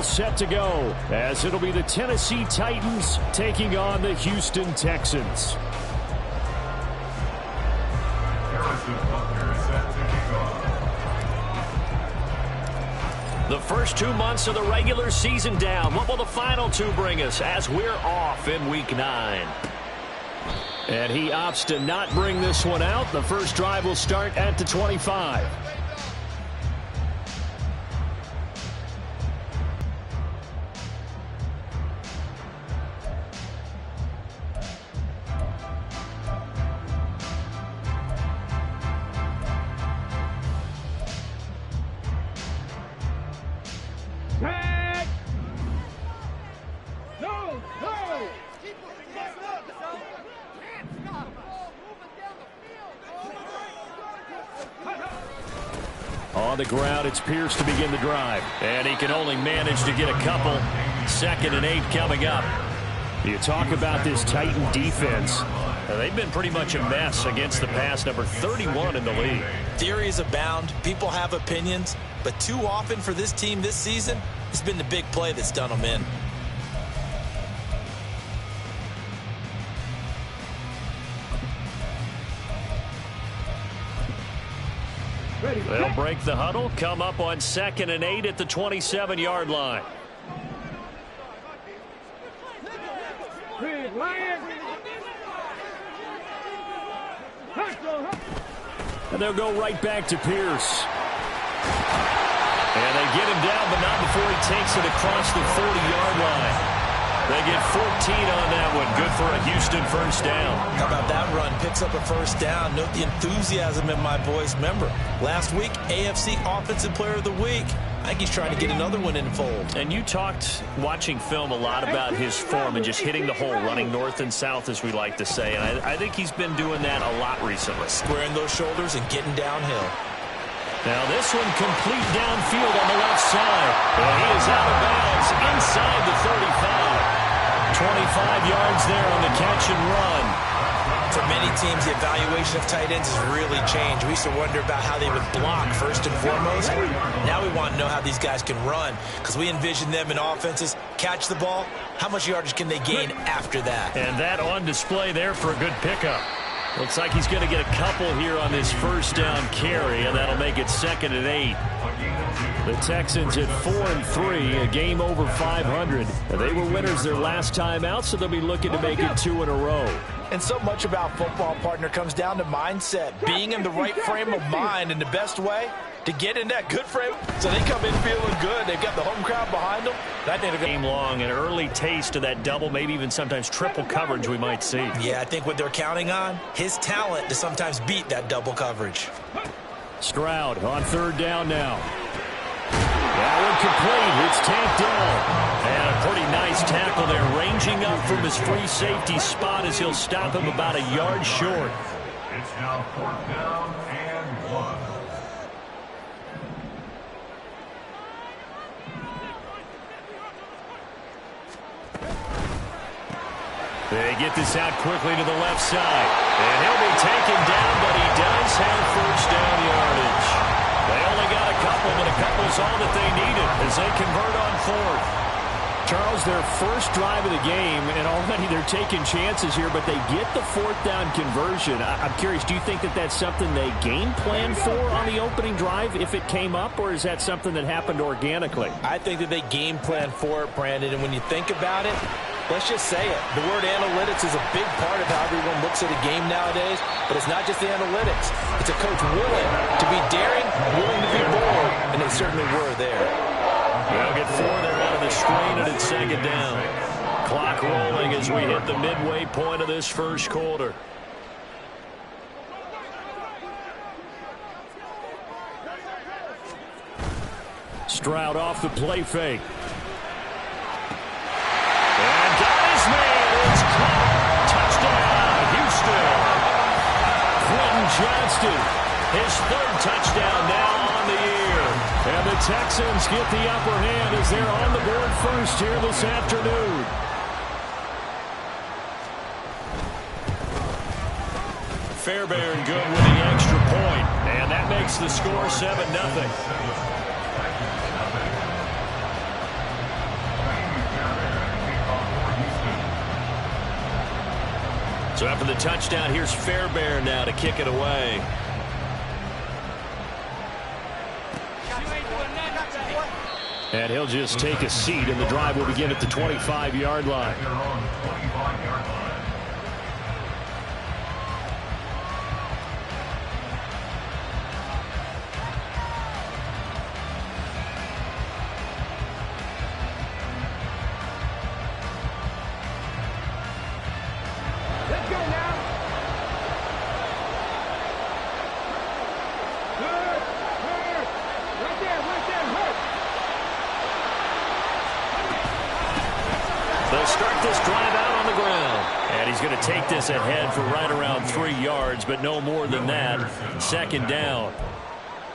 all set to go, as it'll be the Tennessee Titans taking on the Houston Texans. The first 2 months of the regular season down. What will the final two bring us as we're off in Week 9? And he opts to not bring this one out. The first drive will start at the 25. On the ground, it's Pierce to begin the drive. And he can only manage to get a couple. 2nd and 8 coming up. You talk about this Titan defense. They've been pretty much a mess against the pass, number 31 in the league. Theories abound. People have opinions. But too often for this team this season, it's been the big play that's done them in. They'll break the huddle, come up on 2nd and 8 at the 27-yard line. And they'll go right back to Pierce. And they get him down, but not before he takes it across the 40-yard line. They get 14 on that one. Good for a Houston first down. How about that run? Picks up a first down. Note the enthusiasm in my voice. Remember, last week, AFC Offensive Player of the Week. I think he's trying to get another one in the fold. And you talked, watching film, a lot about his form and just hitting the hole, running north and south, as we like to say. And I think he's been doing that a lot recently. Squaring those shoulders and getting downhill. Now this one complete downfield on the left side. And he is out of bounds inside the 35. 25 yards there on the catch and run. For many teams, the evaluation of tight ends has really changed. We used to wonder about how they would block first and foremost. Now we want to know how these guys can run, because we envision them in offenses catch the ball. How much yardage can they gain after that? And that on display there for a good pickup. Looks like he's going to get a couple here on this first down carry, and that'll make it 2nd and 8. The Texans at 4-3, a game over 500. They were winners their last time out, so they'll be looking to make it 2 in a row. And so much about football, partner, comes down to mindset. Being in the right frame of mind, and the best way to get in that good frame. So they come in feeling good. They've got the home crowd behind them. That game long, an early taste of that double, maybe even sometimes triple coverage we might see. Yeah, I think what they're counting on, his talent to sometimes beat that double coverage. Stroud on 3rd down now. That one complete. It's tanked down. And a pretty nice tackle there, ranging up from his free safety spot as he'll stop him about a yard short. It's now 4th down and 1. They get this out quickly to the left side. And he'll be taken down, but he does have first down yardage. They only got a couple, but a couple is all that they needed as they convert on 4th. Charles, their first drive of the game, and already they're taking chances here, but they get the 4th down conversion. I'm curious, do you think that that's something they game plan for on the opening drive if it came up, or is that something that happened organically? I think that they game plan for it, Brandon, and when you think about it, let's just say it. The word analytics is a big part of how everyone looks at a game nowadays, but it's not just the analytics. It's a coach willing to be daring, willing to be bold, and they certainly were there. They'll get 4 there out of the screen, and it's 2nd down. Clock rolling as we hit the midway point of this first quarter. Stroud off the play fake. And got his man. It's caught. Touchdown, Houston. Quentin Johnston, his 3rd touchdown now on the year. And the Texans get the upper hand as they're on the board first here this afternoon. Fairbairn good with the extra point, and that makes the score 7-0. So after the touchdown, here's Fairbairn now to kick it away. And he'll just take a seat, and the drive will begin at the 25-yard line. Let's go now. Hurt. Right there, hurt. They'll start this drive out on the ground. And he's going to take this ahead for right around 3 yards, but no more than that. Second down.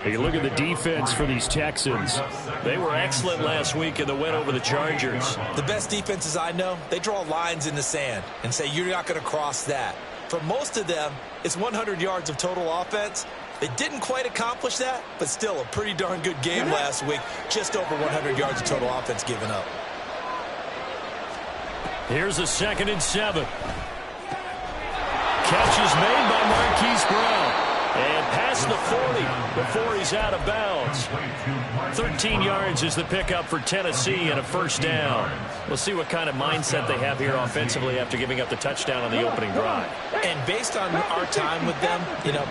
You look at the defense for these Texans. They were excellent last week in the win over the Chargers. The best defenses I know, they draw lines in the sand and say you're not going to cross that. For most of them, it's 100 yards of total offense. They didn't quite accomplish that, but still a pretty darn good game last week. Just over 100 yards of total offense given up. Here's a 2nd and 7. Catch is made by Marquise Brown. And past the 40 before he's out of bounds. 13 yards is the pickup for Tennessee and a first down. We'll see what kind of mindset they have here offensively after giving up the touchdown on the opening drive. And based on our time with them,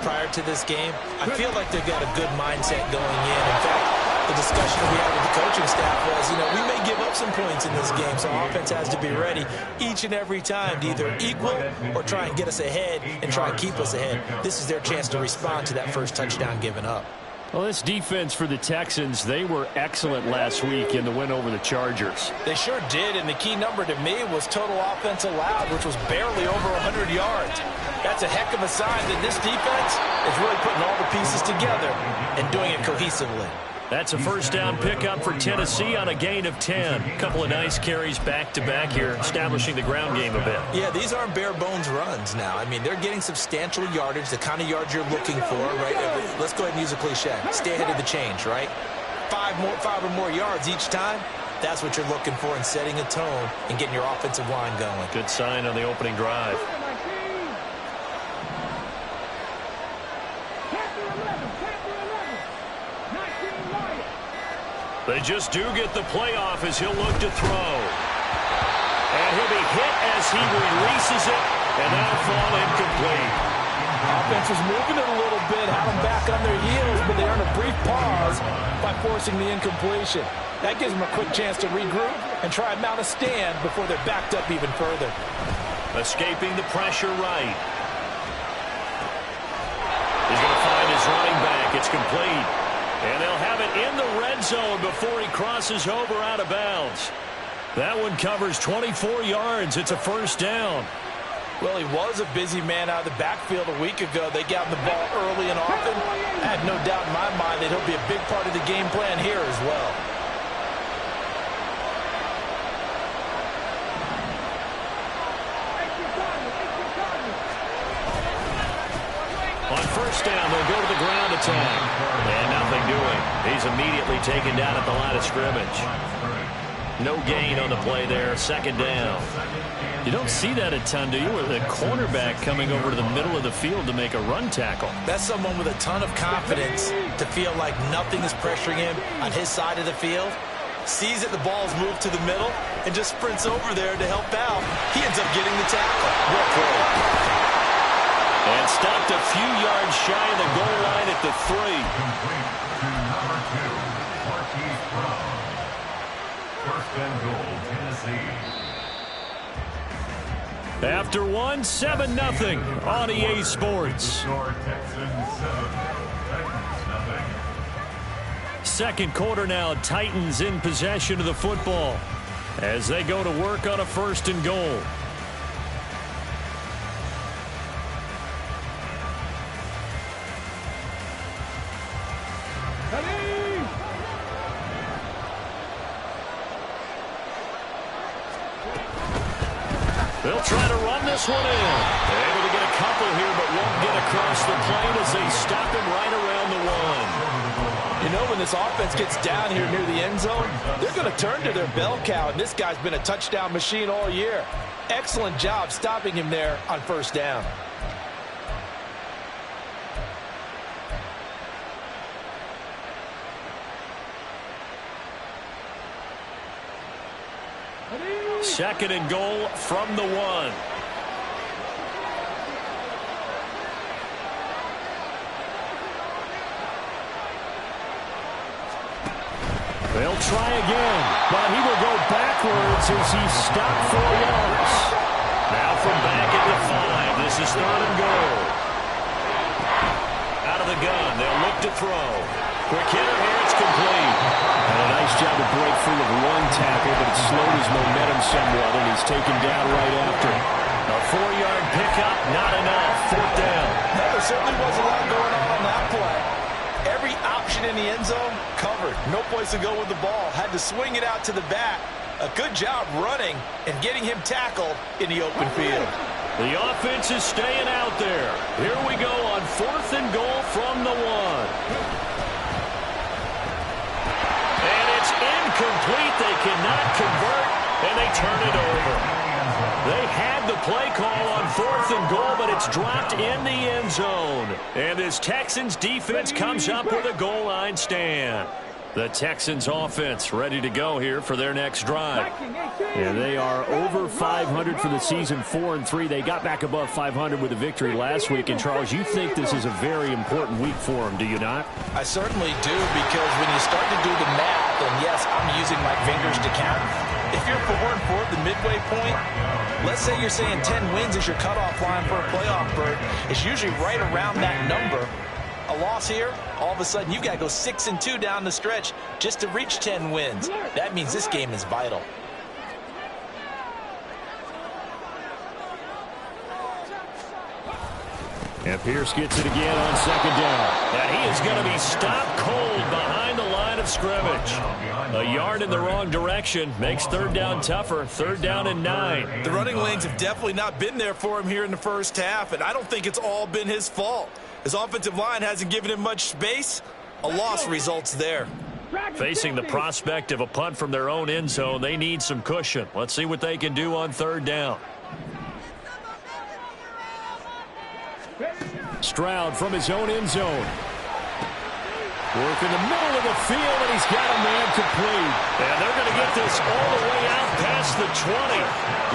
prior to this game, I feel like they've got a good mindset going in. In fact, the discussion we had with the coaching staff was, we may give up some points in this game, so offense has to be ready each and every time to either equal or try and get us ahead and try and keep us ahead. This is their chance to respond to that first touchdown given up. Well, this defense for the Texans, they were excellent last week in the win over the Chargers. They sure did, and the key number to me was total offense allowed, which was barely over 100 yards. That's a heck of a sign that this defense is really putting all the pieces together and doing it cohesively. That's a first down pickup for Tennessee on a gain of 10. A couple of nice carries back-to-back here, establishing the ground game a bit. Yeah, these aren't bare-bones runs now. I mean, they're getting substantial yardage, the kind of yards you're looking for, right? Let's go ahead and use a cliche. Stay ahead of the change, right? Five or more yards each time. That's what you're looking for in setting a tone and getting your offensive line going. Good sign on the opening drive. They just do get the playoff as he'll look to throw. And he'll be hit as he releases it, and that'll fall incomplete. Offense was moving it a little bit, had them back on their heels, but they earned a brief pause by forcing the incompletion. That gives them a quick chance to regroup and try and mount a stand before they're backed up even further. Escaping the pressure right. He's going to find his running back. It's complete. And they'll have it in the red zone before he crosses over out of bounds. That one covers 24 yards. It's a first down. Well, he was a busy man out of the backfield a week ago. They got him the ball early and often. I have no doubt in my mind that he'll be a big part of the game plan here as well. On first down, they'll go to the ground attack. And nothing doing. He's immediately taken down at the line of scrimmage. No gain on the play there. Second down. You don't see that a ton, do you? With a cornerback coming over to the middle of the field to make a run tackle. That's someone with a ton of confidence to feel like nothing is pressuring him on his side of the field. Sees that the ball's moved to the middle and just sprints over there to help out. He ends up getting the tackle. Well played. And stopped a few yards shy of the goal line at the 3. Complete to number 2, Marquise Brown. First and goal, Tennessee. After one, 7-0 on EA Sports. Second quarter now, Titans in possession of the football as they go to work on a first and goal. They'll try to run this one in. They're able to get a couple here, but won't get across the plane as they stop him right around the 1. You know, when this offense gets down here near the end zone, they're going to turn to their bell cow, and this guy's been a touchdown machine all year. Excellent job stopping him there on first down. Second and goal from the 1. They'll try again, but he will go backwards as he's stopped 4 yards. Now from back at the 5, this is third and goal. Out of the gun, they'll look to throw. Quick hitter here, it's complete. And a nice job to break free of one tackle, but it slowed his momentum somewhat, and he's taken down right after. A 4-yard pickup, not enough. Fourth down. There certainly was a lot going on that play. Every option in the end zone covered. No place to go with the ball. Had to swing it out to the back. A good job running and getting him tackled in the open field. The offense is staying out there. Here we go on fourth and goal from the 1. And it's incomplete. They cannot convert, and they turn it over. They had the play call on fourth and goal, but it's dropped in the end zone. And this Texans defense comes up with a goal line stand. The Texans offense ready to go here for their next drive. And they are over 500 for the season, 4-3. They got back above 500 with a victory last week. And, Charles, you think this is a very important week for them, do you not? I certainly do, because when you start to do the math, and yes, I'm using my fingers to count. If you're 4-4 at the midway point, let's say you're saying 10 wins is your cutoff line for a playoff berth. It's usually right around that number. A loss here, all of a sudden you've got to go 6-2 down the stretch just to reach 10 wins. That means this game is vital. And Pierce gets it again on second down. And he is going to be stopped cold behind the line of scrimmage. A yard in the wrong direction makes third down tougher. Third down and 9. The running lanes have definitely not been there for him here in the first half, and I don't think it's all been his fault. His offensive line hasn't given him much space. A loss results there. Facing the prospect of a punt from their own end zone, they need some cushion. Let's see what they can do on third down. Stroud from his own end zone. Work in the middle of the field, and he's got a man complete. And they're going to get this all the way out past the 20.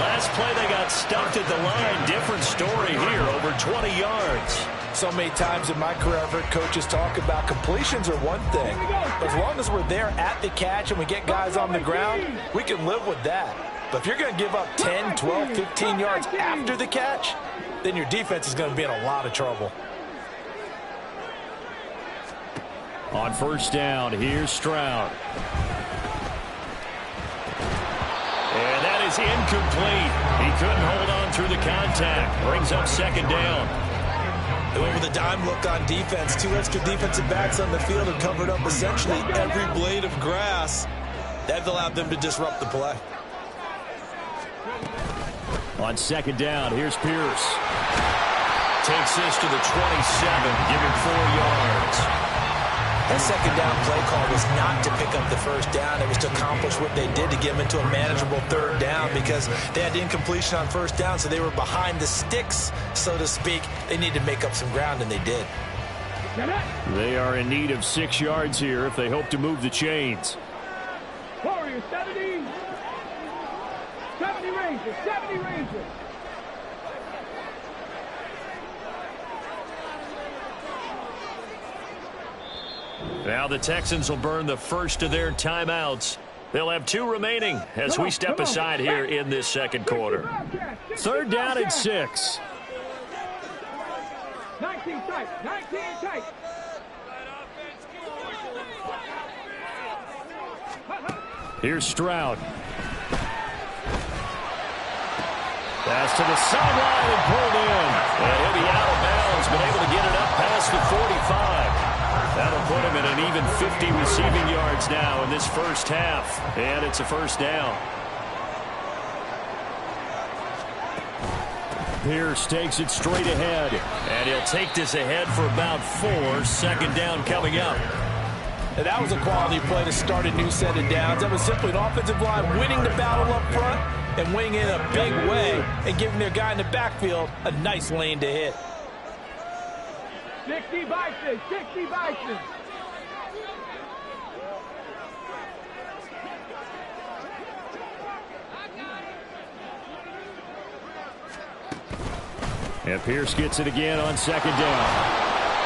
Last play, they got stumped at the line. Different story here, over 20 yards. So many times in my career, I've heard coaches talk about completions are one thing. But as long as we're there at the catch and we get guys on the ground, we can live with that. But if you're going to give up 10, 12, 15 yards after the catch, then your defense is going to be in a lot of trouble. On first down, here's Stroud. And that is incomplete. He couldn't hold on through the contact. Brings up second down. They went with a dime look on defense. 2 extra defensive backs on the field and covered up essentially every blade of grass. That allowed them to disrupt the play. On second down, here's Pierce. Takes this to the 27, giving 4 yards. That second down play call was not to pick up the first down. It was to accomplish what they did to get them into a manageable third down, because they had incompletion on first down, so they were behind the sticks, so to speak. They needed to make up some ground, and they did. They are in need of 6 yards here if they hope to move the chains. Warriors, 70. 70 Rangers, 70 Rangers. Now the Texans will burn the first of their timeouts. They'll have 2 remaining as we step aside here in this second quarter. Third down and 6. 19 tight, 19 tight. Here's Stroud. Pass to the sideline and pulled in. And he'll be out of bounds, but able to get it up past the 45. That'll put him in an even 50 receiving yards now in this first half. And it's a first down. Pierce takes it straight ahead. And he'll take this ahead for about 4. Second down coming up. And that was a quality play to start a new set of downs. That was simply an offensive line winning the battle up front and wing in a big way and giving their guy in the backfield a nice lane to hit. 60 Bison, 60 Bison. And Pierce gets it again on second down.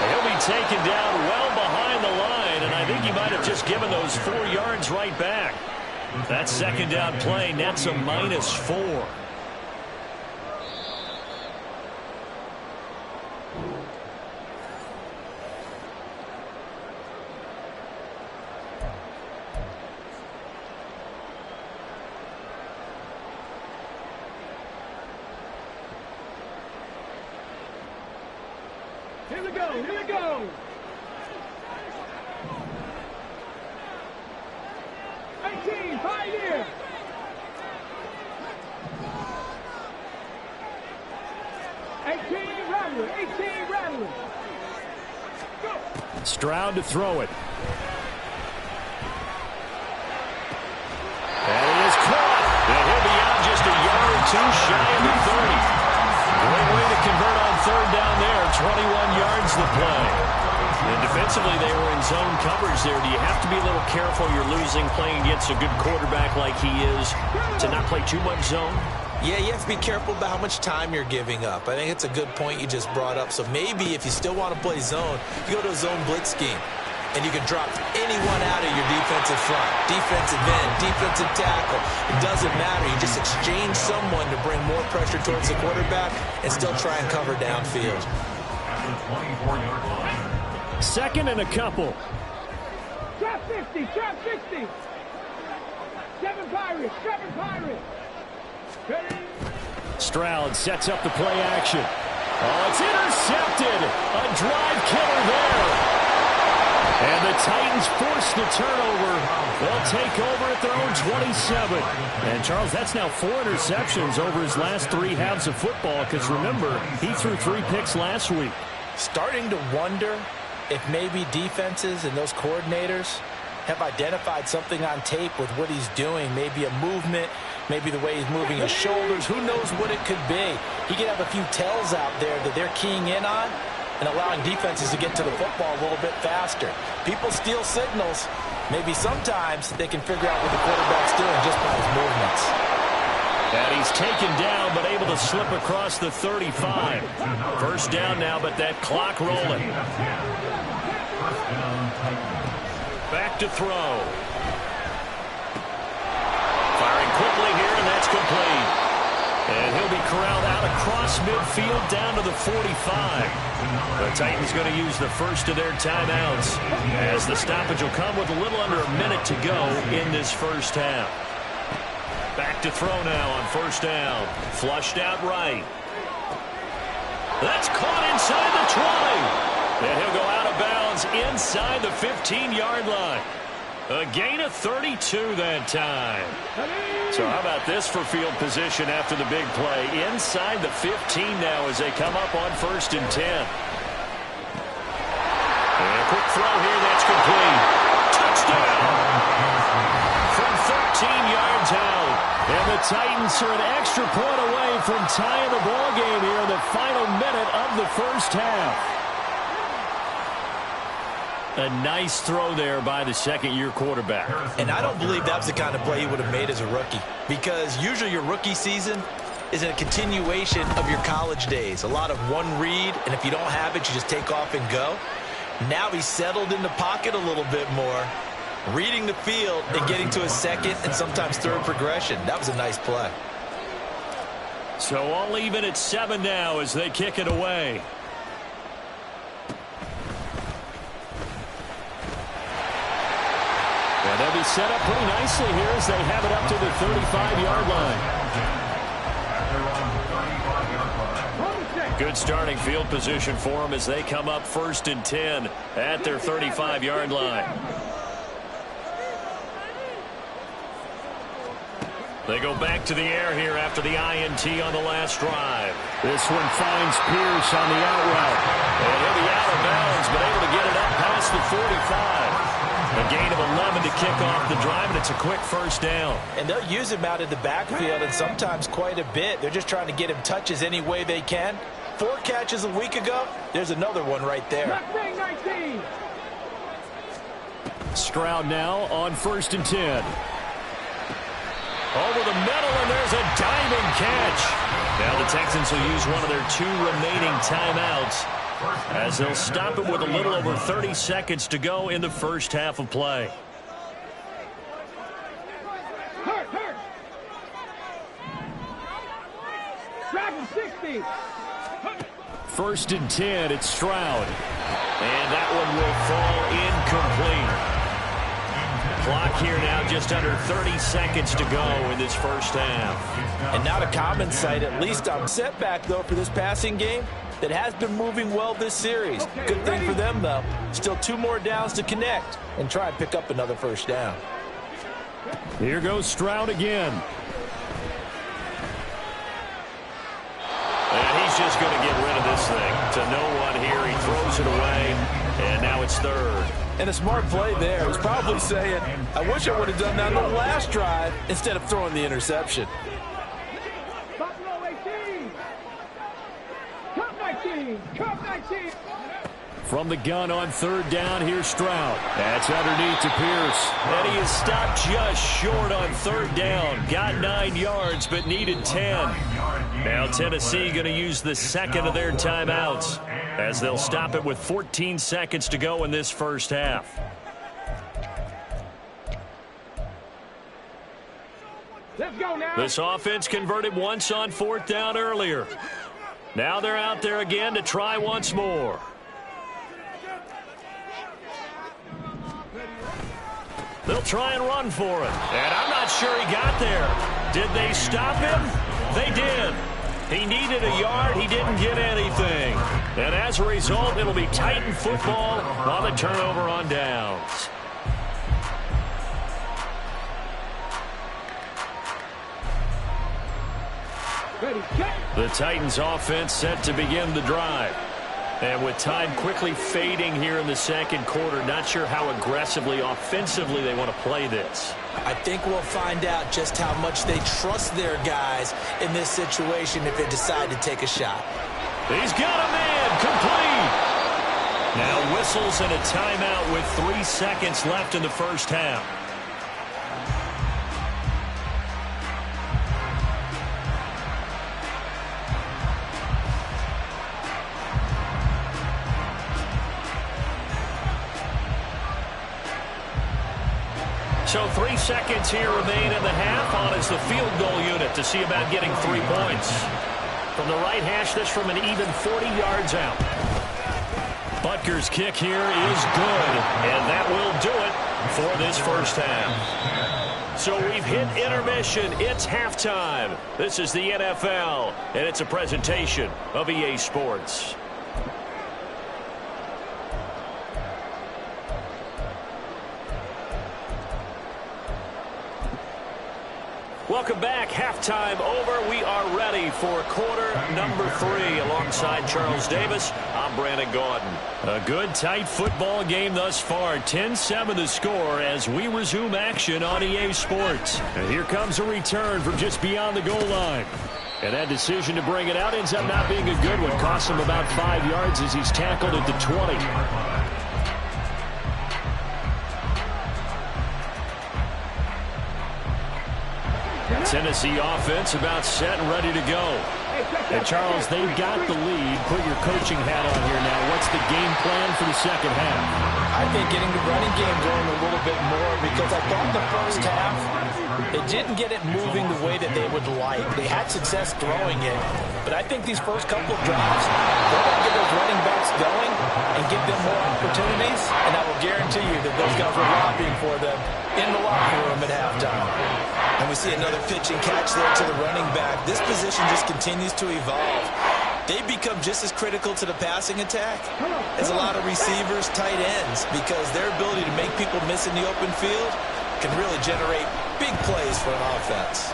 He'll be taken down well behind the line, and I think he might have just given those 4 yards right back. That second down play nets a -4. Here we go, here we go. Pioneer. 18 Rattler, 18 Rattler. Go. Stroud to throw it. And he is caught. And he'll be out just a yard or 2 shy of the 30. Great way to convert on third down there. 21 yards the play. And defensively, they were in zone coverage there. Do you have to be a little careful? You're losing playing against a good quarterback like he is to not play too much zone? Yeah, you have to be careful about how much time you're giving up. I think it's a good point you just brought up. So maybe if you still want to play zone, you go to a zone blitz scheme. And you can drop anyone out of your defensive front, defensive end, defensive tackle. It doesn't matter. You just exchange someone to bring more pressure towards the quarterback and still try and cover downfield. Second and a couple. Trap 50, trap 60. 7 Pirates, 7 Pirates. Ready? Stroud sets up the play action. Oh, it's intercepted. A drive killer there. And the Titans force the turnover. They'll take over at their own 27. And, Charles, that's now 4 interceptions over his last 3 halves of football because, remember, he threw 3 picks last week. Starting to wonder if maybe defenses and those coordinators have identified something on tape with what he's doing. Maybe a movement, maybe the way he's moving his shoulders. Who knows what it could be? He could have a few tells out there that they're keying in on and allowing defenses to get to the football a little bit faster. People steal signals. Maybe sometimes they can figure out what the quarterback's doing just by his movements. And he's taken down, but able to slip across the 35. First down now, but that clock rolling. Back to throw. Firing quickly here, and that's complete. And he'll be corralled out across midfield down to the 45. The Titans going to use the first of their timeouts as the stoppage will come with a little under a minute to go in this first half. Back to throw now on first down. Flushed out right. That's caught inside the 20. And he'll go out of bounds inside the 15-yard line. A gain of 32 that time. So how about this for field position after the big play? Inside the 15 now as they come up on first and 10. And a quick throw here, that's complete. Touchdown! From 13 yards out. And the Titans are an extra point away from tying the ball game here in the final minute of the first half. A nice throw there by the second-year quarterback. And I don't believe that's the kind of play he would have made as a rookie, because usually your rookie season is a continuation of your college days. A lot of one read, and if you don't have it, you just take off and go. Now he's settled in the pocket a little bit more, reading the field and getting to his second and sometimes third progression. That was a nice play. So all even at 7 now as they kick it away. And they'll be set up pretty nicely here as they have it up to the 35-yard line. Good starting field position for them as they come up first and 10 at their 35-yard line. They go back to the air here after the INT on the last drive. This one finds Pierce on the out route. And he'll be out of bounds, but able to get it up past the 45. A gain of 11 to kick off the drive, and it's a quick first down. And they'll use him out of the backfield, and sometimes quite a bit. They're just trying to get him touches any way they can. 4 catches a week ago. There's another one right there. 19. Stroud now on 1st and 10. Over the middle, and there's a diving catch. Now the Texans will use one of their 2 remaining timeouts as they'll stop it with a little over 30 seconds to go in the first half of play. Hurt. Dragon 60. 1st and 10, it's Stroud. And that one will fall incomplete. Clock here now just under 30 seconds to go in this first half. And not a common sight, at least on setback, though, for this passing game that has been moving well this series. Good thing for them, though. Still 2 more downs to connect and try and pick up another first down. Here goes Stroud again. And he's just going to get rid of this thing to no one here. He throws it away, and now it's 3rd. And a smart play there. He's probably saying, I wish I would have done that on the last drive instead of throwing the interception. Buffalo 18. Cup 19. Cup 19. From the gun on 3rd down, here's Stroud. That's underneath to Pierce. And he is stopped just short on 3rd down. Got 9 yards, but needed 10. Now Tennessee going to use the 2nd of their timeouts as they'll stop it with 14 seconds to go in this first half. Let's go now. This offense converted once on 4th down earlier. Now they're out there again to try once more. They'll try and run for it. And I'm not sure he got there. Did they stop him? They did. He needed a yard. He didn't get anything. And as a result, it'll be Titan football on the turnover on downs. Ready, check. The Titans offense set to begin the drive. And with time quickly fading here in the 2nd quarter, not sure how aggressively, offensively they want to play this. I think we'll find out just how much they trust their guys in this situation if they decide to take a shot. He's got a man, complete. Now whistles and a timeout with 3 seconds left in the first half. So 3 seconds here remain in the half. On is the field goal unit to see about getting 3 points. From the right hash, this from an even 40 yards out. Butker's kick here is good, and that will do it for this first half. So we've hit intermission. It's halftime. This is the NFL, and it's a presentation of EA Sports. Welcome back. Halftime over. We are ready for quarter number 3. Alongside Charles Davis, I'm Brandon Gaudin. A good, tight football game thus far. 10-7 the score as we resume action on EA Sports. And here comes a return from just beyond the goal line. And that decision to bring it out ends up not being a good one. Costs him about 5 yards as he's tackled at the 20. Tennessee offense about set and ready to go. And Charles, they've got the lead. Put your coaching hat on here now. What's the game plan for the second half? I think getting the running game going a little bit more, because I thought the first half, they didn't get it moving the way that they would like. They had success throwing it, but I think these first couple of drives, they're going to get those running backs going and give them more opportunities, and I will guarantee you that those guys were lobbying for them in the locker room at halftime. And we see another pitch and catch there to the running back. This position just continues to evolve. They become just as critical to the passing attack as a lot of receivers, tight ends, because their ability to make people miss in the open field can really generate big plays for an offense.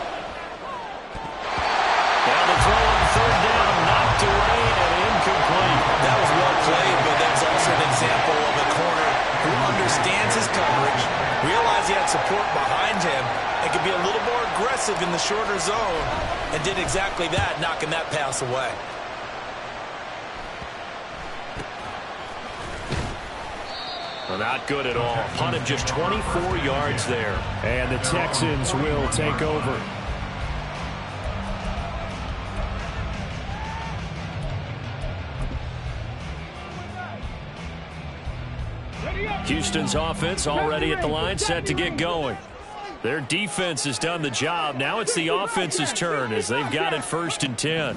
Now the throw on 3rd down, knocked away and incomplete. That was well played, but that's also an example of a corner who understands his coverage support behind him and could be a little more aggressive in the shorter zone, and did exactly that, knocking that pass away. Well, not good at all. Punt him just 24 yards there. And the Texans will take over. Houston's offense already at the line, set to get going. Their defense has done the job. Now it's the offense's turn as they've got it 1st and 10. A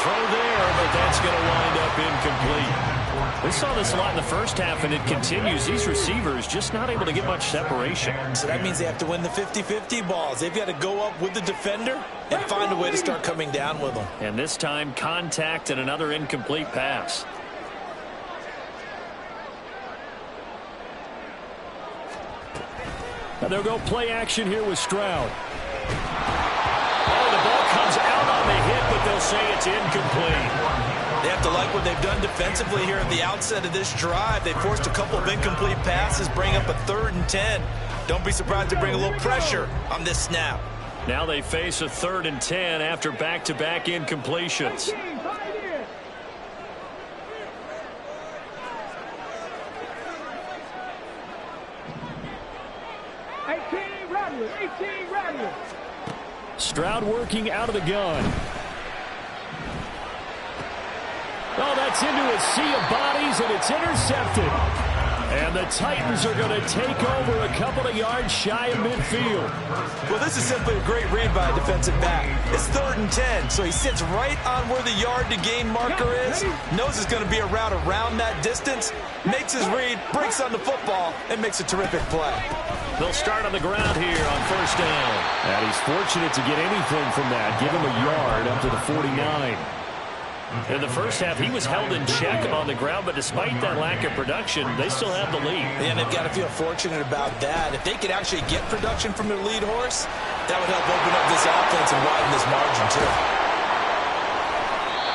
throw there, but that's going to wind up incomplete. We saw this a lot in the first half, and it continues. These receivers just not able to get much separation. So that means they have to win the 50-50 balls. They've got to go up with the defender and find a way to start coming down with them. And this time, contact and another incomplete pass. And they'll go play action here with Stroud. Oh, the ball comes out on the hit, but they'll say it's incomplete. They have to like what they've done defensively here at the outset of this drive. They forced a couple of incomplete passes, bring up a 3rd and 10. Don't be surprised to bring a little pressure on this snap. Now they face a 3rd and 10 after back-to-back incompletions. Stroud working out of the gun. Oh, that's into a sea of bodies, and it's intercepted. And the Titans are going to take over a couple of yards shy of midfield. Well, this is simply a great read by a defensive back. It's 3rd and 10, so he sits right on where the yard-to-gain marker is, knows it's going to be a route around that distance, makes his read, breaks on the football, and makes a terrific play. They'll start on the ground here on 1st down. And he's fortunate to get anything from that. Give him a yard up to the 49. In the first half, he was held in check on the ground, but despite that lack of production, they still have the lead. And they've got to feel fortunate about that. If they could actually get production from their lead horse, that would help open up this offense and widen this margin, too.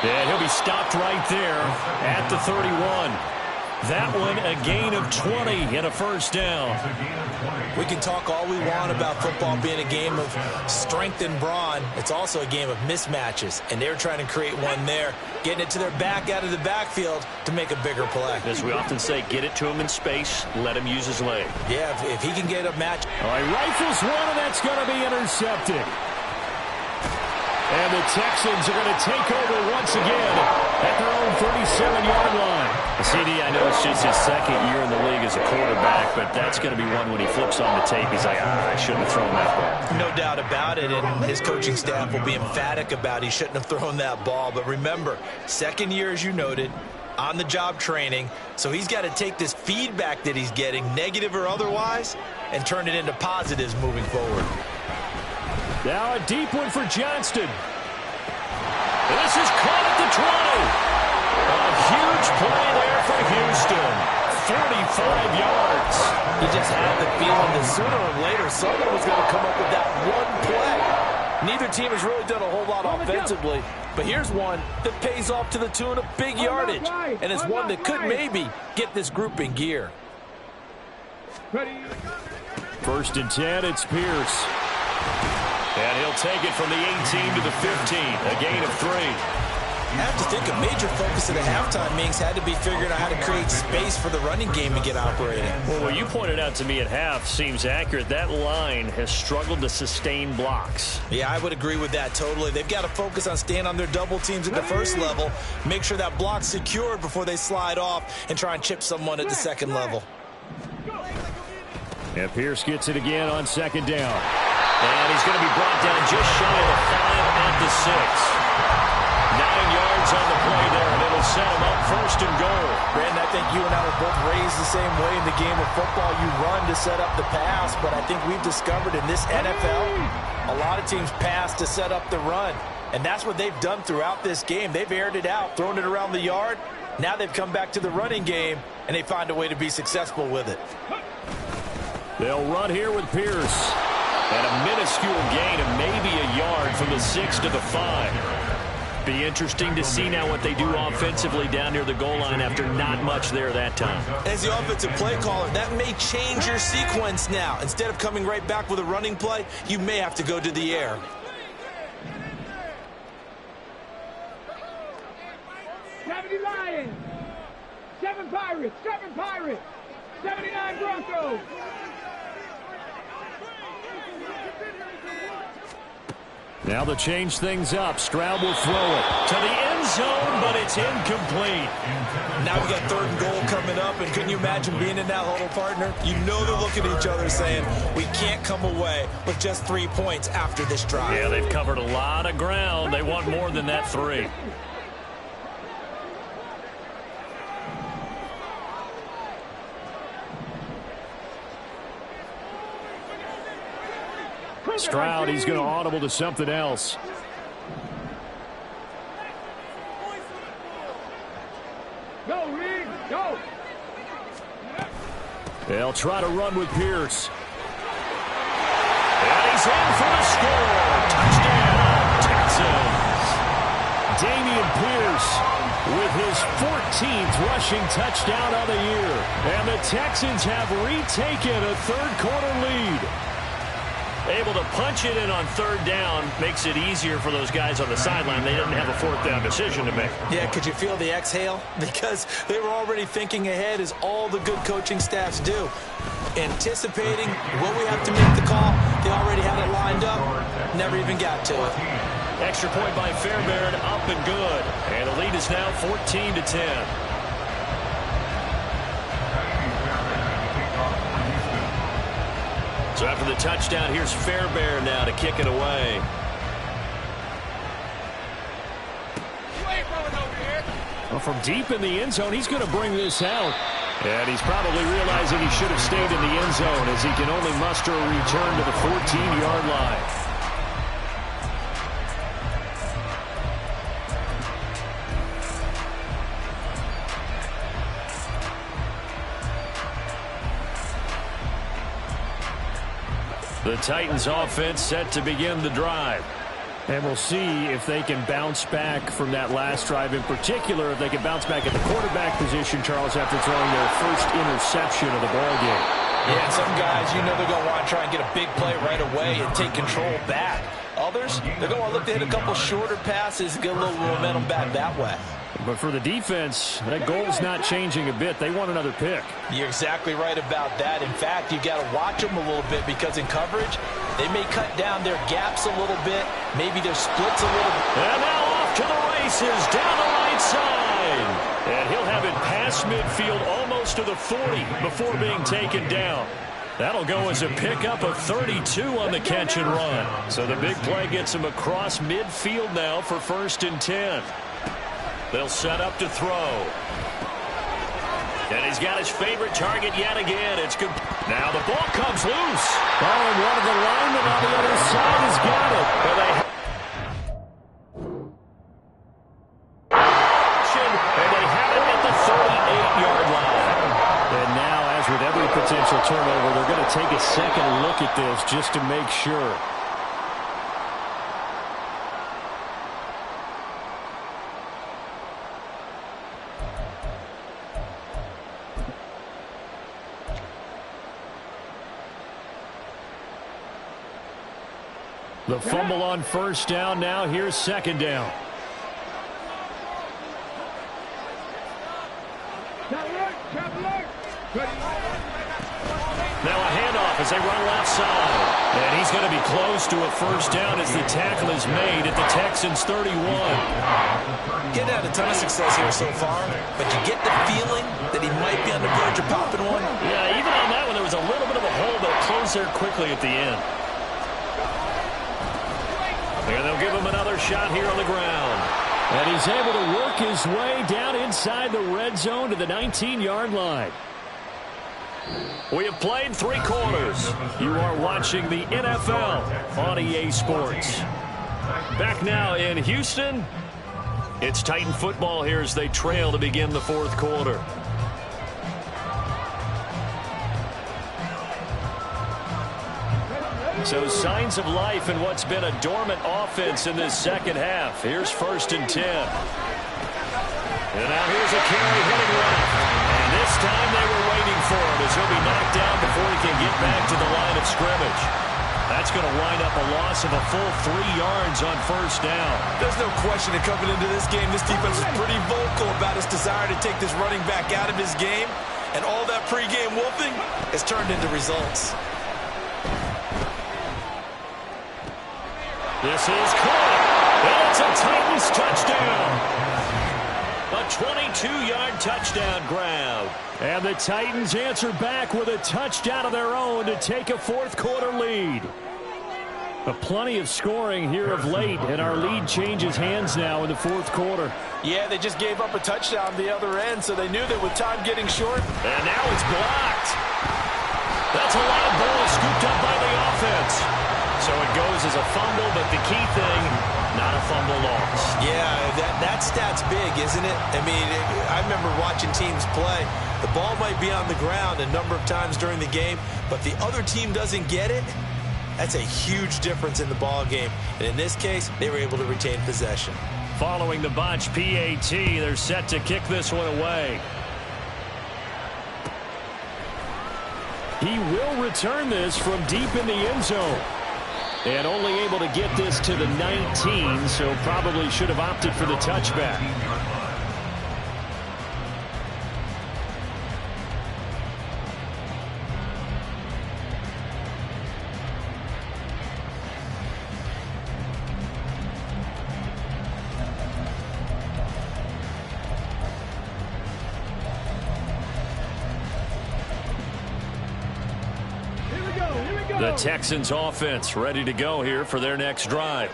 And he'll be stopped right there at the 31. That one a gain of 20 and a 1st down. We can talk all we want about football being a game of strength and brawn. It's also a game of mismatches, and they're trying to create one there, getting it to their back out of the backfield to make a bigger play. As we often say, get it to him in space, let him use his leg. Yeah, if he can get a match. All right, rifles one, and that's going to be intercepted. And the Texans are going to take over once again at their own 37-yard line. CD, I know it's just his 2nd year in the league as a quarterback, but that's going to be one when he flips on the tape. He's like, I shouldn't have thrown that ball. No doubt about it, and his coaching staff will be emphatic about he shouldn't have thrown that ball. But remember, 2nd year, as you noted, on-the-job training, so he's got to take this feedback that he's getting, negative or otherwise, and turn it into positives moving forward. Now a deep one for Johnston. This is caught at the 20. A huge play there for Houston. 35 yards. He just had the feeling that sooner or later someone was going to come up with that one play. Neither team has really done a whole lot offensively, but here's one that pays off to the tune of big yardage, and it's one that could maybe get this group in gear. 1st and 10, it's Pierce. And he'll take it from the 18 to the 15, a gain of 3. I have to think a major focus of the halftime meetings had to be figuring out how to create space for the running game to get operating. Well, what you pointed out to me at half seems accurate. That line has struggled to sustain blocks. Yeah, I would agree with that totally. They've got to focus on staying on their double teams at the 1st level, make sure that block's secured before they slide off and try and chip someone at the 2nd level. And Pierce gets it again on 2nd down. And he's going to be brought down just shy of the 5 at the 6. 9 yards on the play there, and it'll set him up 1st and goal. Brandon, I think you and I were both raised the same way in the game of football. You run to set up the pass, but I think we've discovered in this NFL, a lot of teams pass to set up the run. And that's what they've done throughout this game. They've aired it out, thrown it around the yard. Now they've come back to the running game, and they find a way to be successful with it. They'll run here with Pierce. And a minuscule gain of maybe a yard from the 6 to the 5. Be interesting to see now what they do offensively down near the goal line after not much there that time. As the offensive play caller, that may change your sequence now. Instead of coming right back with a running play, you may have to go to the air. Lions, 7 Pirates, 79 Broncos. Now to change things up, Stroud will throw it to the end zone, but it's incomplete. Now we got 3rd and goal coming up, and couldn't you imagine being in that huddle, partner? You know they're looking at each other saying, we can't come away with just 3 points after this drive. Yeah, they've covered a lot of ground. They want more than that 3. Stroud, he's going to audible to something else. Go, Reed, go. They'll try to run with Pierce. And he's in for the score. Touchdown, Texans. Dameon Pierce with his 14th rushing touchdown of the year. And the Texans have retaken a 3rd quarter lead. Able to punch it in on 3rd down makes it easier for those guys on the sideline. They didn't have a 4th down decision to make. Yeah, could you feel the exhale? Because they were already thinking ahead, as all the good coaching staffs do. Anticipating what we have to make the call. They already had it lined up. Never even got to it. Extra point by Fairbairn, up and good. And the lead is now 14-10. So after the touchdown, here's Fairbairn now to kick it away. Well, from deep in the end zone, he's going to bring this out. And he's probably realizing he should have stayed in the end zone, as he can only muster a return to the 14-yard line. The Titans offense set to begin the drive. And we'll see if they can bounce back from that last drive. In particular, if they can bounce back at the quarterback position, Charles, after throwing their first interception of the ballgame. Yeah, some guys, you know they're going to want to try and get a big play right away and take control back. Others, they're going to look to hit a couple shorter passes and get a little momentum back that way. But for the defense, that goal's not changing a bit. They want another pick. You're exactly right about that. In fact, you've got to watch them a little bit, because in coverage, they may cut down their gaps a little bit, maybe their splits a little bit. And now off to the races, down the right side. And he'll have it past midfield, almost to the 40, before being taken down. That'll go as a pickup of 32 on the catch and run. So the big play gets him across midfield now for 1st and 10. They'll set up to throw. And he's got his favorite target yet again. It's good. Now the ball comes loose. Oh, and one of the linemen on the other side has got it. And they have it at the 38-yard line. And now, as with every potential turnover, they're going to take a second look at this just to make sure. The fumble on 1st down. Now here's 2nd down. Now a handoff as they run left side. And he's going to be close to a 1st down as the tackle is made at the Texans' 31. Getting had a ton of success here so far, but you get the feeling that he might be on the verge of popping one. Yeah, even on that one, there was a little bit of a hole, but it closed there quickly at the end. And they'll give him another shot here on the ground. And he's able to work his way down inside the red zone to the 19-yard line. We have played 3 quarters. You are watching the NFL on EA Sports. Back now in Houston. It's Titan football here as they trail to begin the 4th quarter. So signs of life in what's been a dormant offense in this second half. Here's 1st and 10. And now here's a carry hitting left. And this time they were waiting for him as he'll be knocked down before he can get back to the line of scrimmage. That's going to wind up a loss of a full 3 yards on 1st down. There's no question that coming into this game, this defense is pretty vocal about its desire to take this running back out of his game. And all that pregame wolfing has turned into results. This is caught. And it's a Titans touchdown. A 22-yard touchdown grab. And the Titans answer back with a touchdown of their own to take a 4th quarter lead. But plenty of scoring here of late, and our lead changes hands now in the 4th quarter. Yeah, they just gave up a touchdown on the other end, so they knew that with time getting short. And now it's blocked. That's a live ball scooped up by the offense. So it goes as a fumble, but the key thing, not a fumble loss. Yeah, that stat's big, isn't it? I mean, I remember watching teams play. The ball might be on the ground a number of times during the game, but the other team doesn't get it. That's a huge difference in the ball game. And in this case, they were able to retain possession. Following the botch PAT, they're set to kick this one away. He will return this from deep in the end zone. And only able to get this to the 19, so probably should have opted for the touchback. The Texans offense ready to go here for their next drive.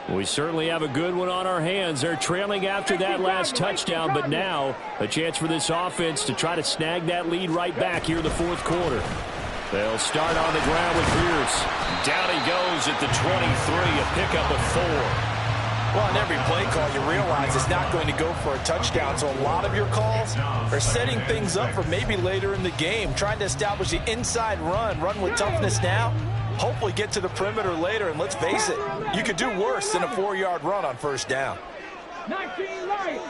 We certainly have a good one on our hands. They're trailing after that last touchdown, but now a chance for this offense to try to snag that lead right back here in the 4th quarter. They'll start on the ground with Pierce. Down he goes at the 23, a pickup of 4. Well, in every play call, you realize it's not going to go for a touchdown, so a lot of your calls are setting things up for maybe later in the game, trying to establish the inside run with toughness now, hopefully get to the perimeter later, and let's face it, you could do worse than a 4-yard run on 1st down. 19 right.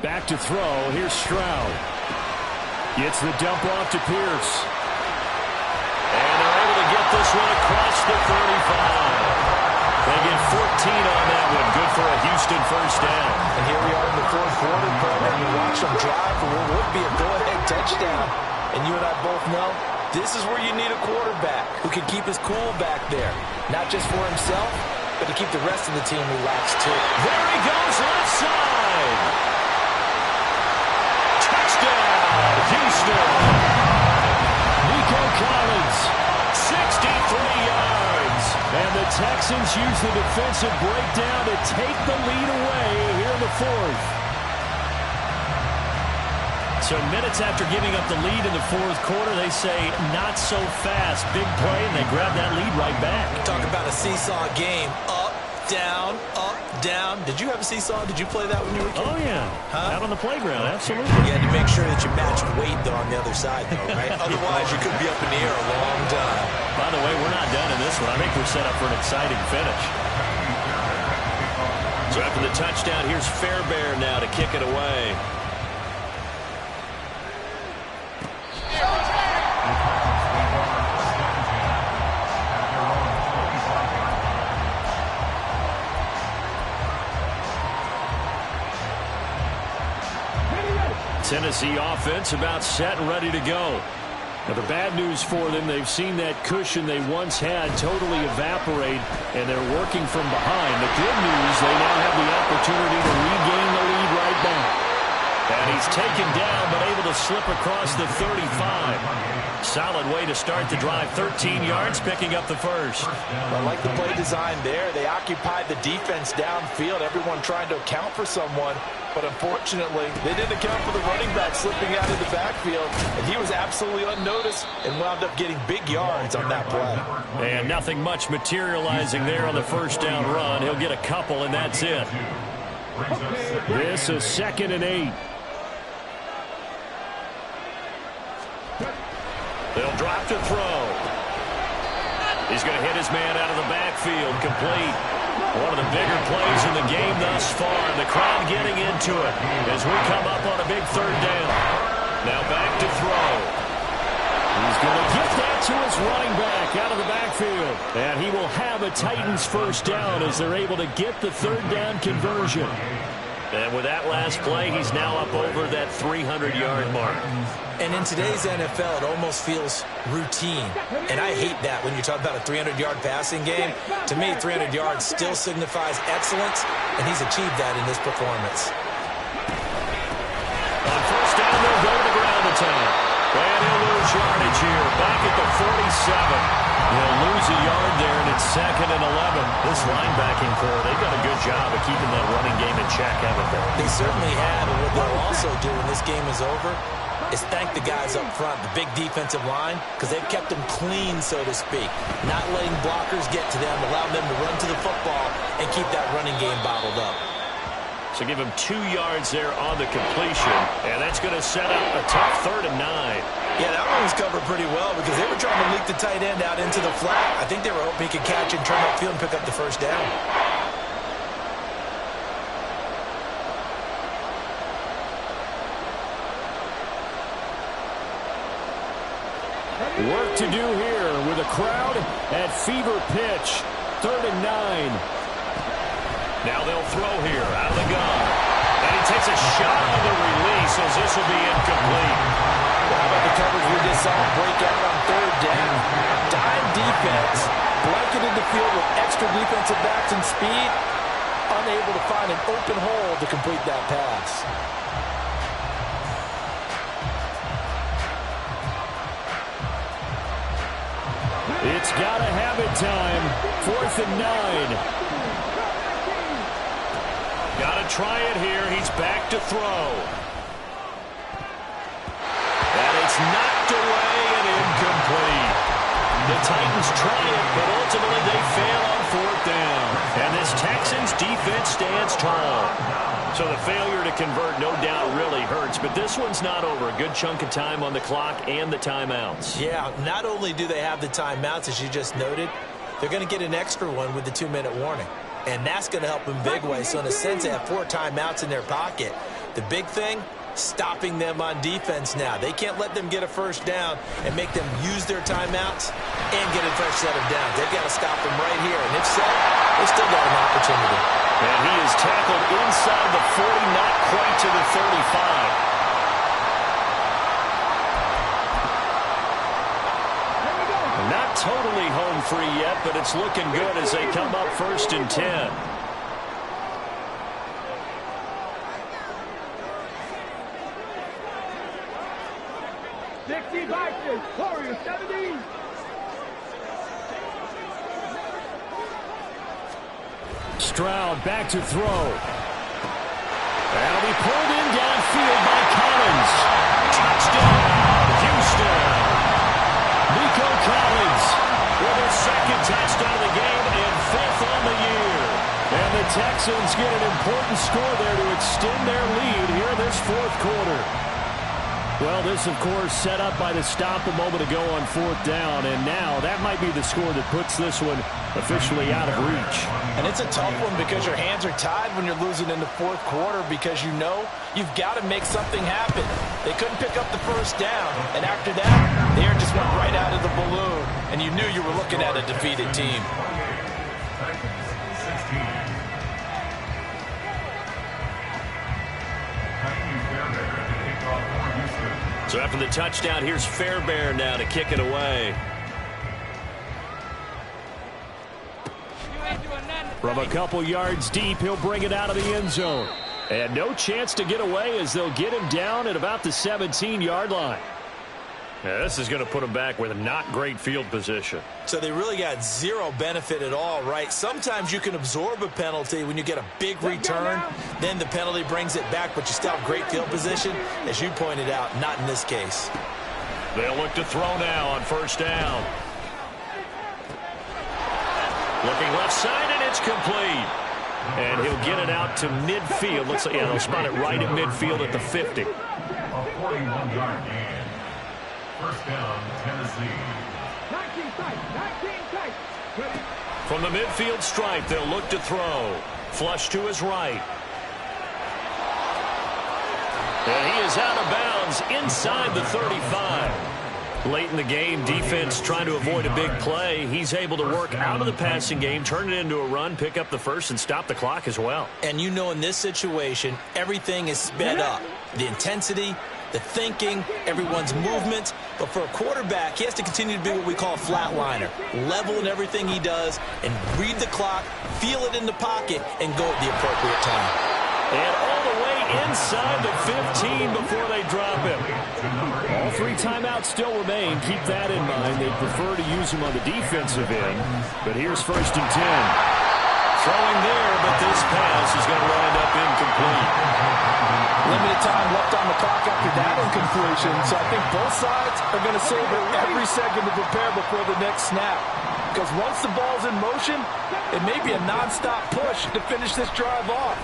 Back to throw. Here's Stroud. Gets the dump off to Pierce. And they're able to get this one across the 35. They get 14 on that one. Good for a Houston 1st down. And here we are in the 4th quarter, and you watch them drive for what would be a go-ahead touchdown. And you and I both know this is where you need a quarterback who can keep his cool back there. Not just for himself, but to keep the rest of the team relaxed too. There he goes left side. Houston. Nico Collins, 63 yards. And the Texans use the defensive breakdown to take the lead away here in the 4th. So minutes after giving up the lead in the 4th quarter, they say not so fast. Big play, and they grab that lead right back. Talk about a seesaw game. Up, down, up, down. Did you have a seesaw? Did you play that when you were a kid? Oh, yeah. Huh? Out on the playground, absolutely. You had to make sure that you matched weight, though, on the other side, though, right? Otherwise, you could be up in the air a long time. By the way, we're not done in this one. I think we're set up for an exciting finish. So after the touchdown, here's Fairbairn now to kick it away. Tennessee offense about set and ready to go. Now, the bad news for them, they've seen that cushion they once had totally evaporate, and they're working from behind. The good news, they now have the opportunity to regain the lead right back. And he's taken down, but able to slip across the 35. Solid way to start the drive. 13 yards, picking up the 1st. I like the play design there. They occupied the defense downfield, everyone trying to account for someone. But unfortunately, they didn't account for the running back slipping out of the backfield. And he was absolutely unnoticed and wound up getting big yards on that play. And nothing much materializing there on the 1st down run. He'll get a couple, and that's it. This is 2nd and 8. They'll drop to throw. He's going to hit his man out of the backfield, complete. One of the bigger plays in the game thus far. The crowd getting into it as we come up on a big 3rd down. Now back to throw. He's going to give that to his running back out of the backfield. And he will have a Titans 1st down as they're able to get the 3rd down conversion. And with that last play, he's now up over that 300-yard mark. And in today's NFL, it almost feels routine. And I hate that when you talk about a 300-yard passing game. To me, 300 yards still signifies excellence, and he's achieved that in this performance. On 1st down, they'll go to the ground attack. And he'll lose yardage here, back at the 47. He'll lose a yard there, and it's 2nd and 11. This linebacking core, they've done a good job of keeping that running game in check, haven't they? They certainly have, and what they'll also do when this game is over is thank the guys up front, the big defensive line, because they've kept them clean, so to speak. Not letting blockers get to them, allowing them to run to the football and keep that running game bottled up. So give him 2 yards there on the completion, and that's going to set up a tough 3rd and 9. Yeah, that one was covered pretty well because they were trying to leak the tight end out into the flat. I think they were hoping he could catch and turn upfield and pick up the 1st down. Work to do here with a crowd at fever pitch. 3rd and 9. Now they'll throw here out of the gun. And he takes a shot on the release as this will be incomplete. Well, how about the coverage we just saw break out on 3rd down? Dime defense, blanketed the field with extra defensive backs and speed, unable to find an open hole to complete that pass. It's got to have it time. 4th and 9. Got to try it here. He's back to throw. And it's knocked away and incomplete. The Titans try it, but ultimately they fail on 4th down. And this Texans defense stands tall. So the failure to convert, no doubt, really hurts. But this one's not over. A good chunk of time on the clock and the timeouts. Yeah, not only do they have the timeouts, as you just noted, they're going to get an extra one with the 2-minute warning. And that's going to help in big ways. So in a sense, they have 4 timeouts in their pocket. The big thing, stopping them on defense now. They can't let them get a 1st down and make them use their timeouts and get a fresh set of downs. They've got to stop them right here. And if so, they still got an opportunity. And he is tackled inside the 40, not quite to the 35. Not totally home free yet, but it's looking good as they come up 1st and 10. Warriors 17. Stroud back to throw. That'll be pulled in downfield by Collins. Touchdown, Houston. Nico Collins With his 2nd touchdown of the game and 5th on the year. And the Texans get an important score there to extend their lead here in this 4th quarter. Well, this, of course, set up by the stop a moment ago on 4th down, and now that might be the score that puts this one officially out of reach. And it's a tough one because your hands are tied when you're losing in the 4th quarter because you know you've got to make something happen. They couldn't pick up the 1st down, and after that, the air just went right out of the balloon, and you knew you were looking at a defeated team. So after the touchdown, here's Fairbairn now to kick it away. From a couple yards deep, he'll bring it out of the end zone. And no chance to get away as they'll get him down at about the 17-yard line. Yeah, this is going to put him back with a not great field position. So they really got zero benefit at all, right? Sometimes you can absorb a penalty when you get a big return. Then the penalty brings it back, but you still have great field position. As you pointed out, not in this case. They'll look to throw now on 1st down. Looking left side, and it's complete. And he'll get it out to midfield. Looks like, yeah, they'll spot it right at midfield at the 50. A 41-yard gain. First down, Tennessee. 19 tight, 19 tight. Ready? From the midfield stripe, they'll look to throw. Flush to his right. And he is out of bounds inside the 35. Late in the game, defense trying to avoid a big play. He's able to work out of the passing game, turn it into a run, pick up the first, and stop the clock as well. And you know in this situation, everything is sped up. The intensity, the thinking, everyone's movement. But for a quarterback, he has to continue to be what we call a flatliner. Level in everything he does and read the clock, feel it in the pocket, and go at the appropriate time. And all the way inside the 15 before they drop him. All 3 timeouts still remain. Keep that in mind. They prefer to use him on the defensive end. But here's 1st and 10. Throwing there, but this pass is going to wind up incomplete. Limited time left on the clock after that incompletion, so I think both sides are going to savor every second to prepare before the next snap. Because once the ball's in motion, it may be a nonstop push to finish this drive off.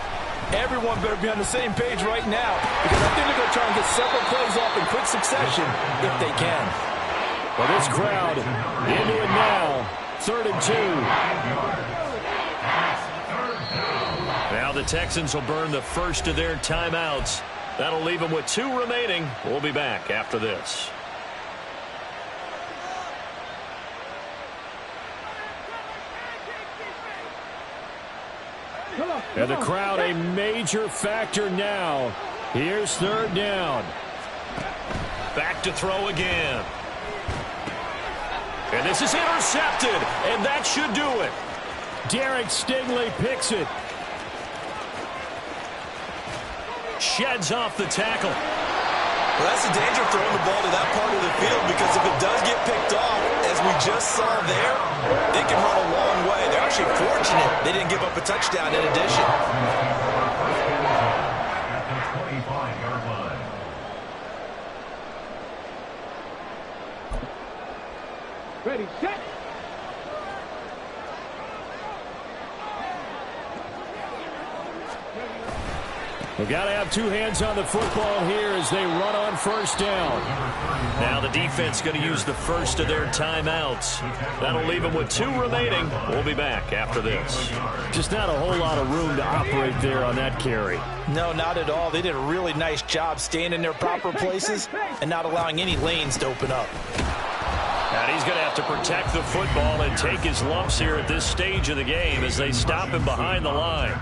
Everyone better be on the same page right now, because I think they're going to try and get several plays off in quick succession if they can. Well, this crowd into it now. 3rd and 2. Now the Texans will burn the first of their timeouts. That'll leave them with 2 remaining. We'll be back after this. And the crowd a major factor now. Here's 3rd down. Back to throw again. And this is intercepted, and that should do it. Derek Stingley picks it. Sheds off the tackle. Well, that's the danger of throwing the ball to that part of the field, because if it does get picked off, as we just saw there, they can run a long way. They're actually fortunate they didn't give up a touchdown in addition. At the 25-yard line. Ready, set. They've got to have 2 hands on the football here as they run on 1st down. Now the defense going to use the first of their timeouts. That'll leave them with 2 remaining. We'll be back after this. Just not a whole lot of room to operate there on that carry. No, not at all. They did a really nice job staying in their proper places and not allowing any lanes to open up. And he's going to have to protect the football and take his lumps here at this stage of the game as they stop him behind the line.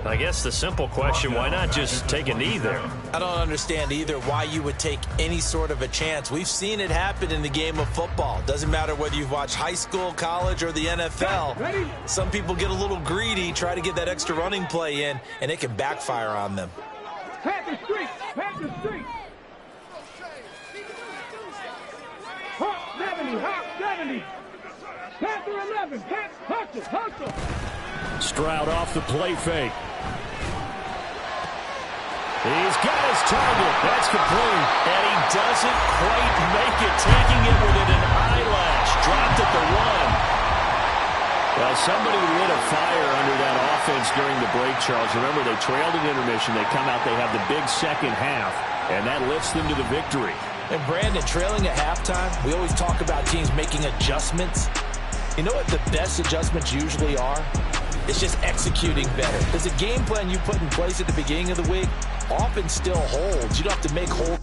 I guess the simple question, why not just take a knee there? I don't understand either why you would take any sort of a chance. We've seen it happen in the game of football. Doesn't matter whether you've watched high school, college, or the NFL. Some people get a little greedy, try to get that extra running play in, and it can backfire on them. Panther Street, Panther Street. Hawk 70, Hawk 70. Panther 11, Panther, hustle. Stroud off the play fake. He's got his target. That's complete. And he doesn't quite make it, taking it within an eyelash. Dropped at the 1. Well, somebody lit a fire under that offense during the break, Charles. Remember, they trailed at intermission. They come out, they have the big second half, and that lifts them to the victory. And Brandon, trailing at halftime, we always talk about teams making adjustments. You know what the best adjustments usually are? It's just executing better. Because the game plan you put in place at the beginning of the week often still holds. You don't have to make hold.